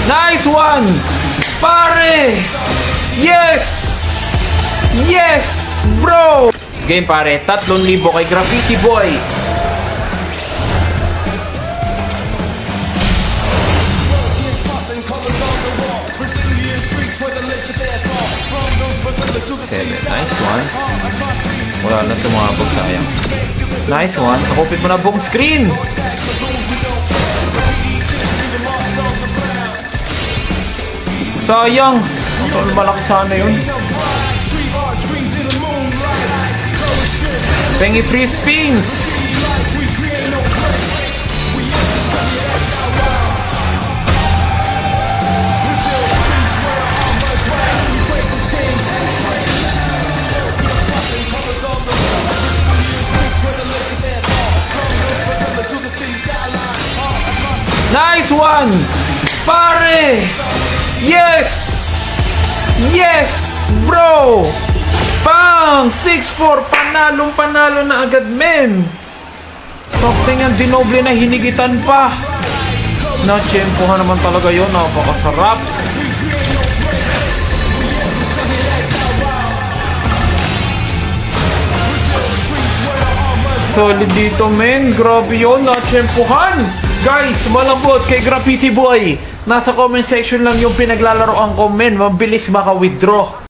Nice one! Pare! Yes! Yes, bro! Game pare, 3,000 kay Graffiti Boy. Nice one. Wala lang sumabog, sayang. Nice one. Sakupit mo na buong screen. Sayang. Ang malaki sana yun. Pengi free spins. Nice one! Pare! Yes! Yes! Bro! Pang! 6-4! Panalo na agad, men! Tokting ang dinoble na hinigitan pa. Na-tsempohan naman talaga yun. Napakasarap. Solid dito, men. Grabe yun. Na-tsempohan. Guys, malambot kay Graffiti Boy. Nasa comment section lang yung pinaglalaroan ko, men. Mabilis maka-withdraw.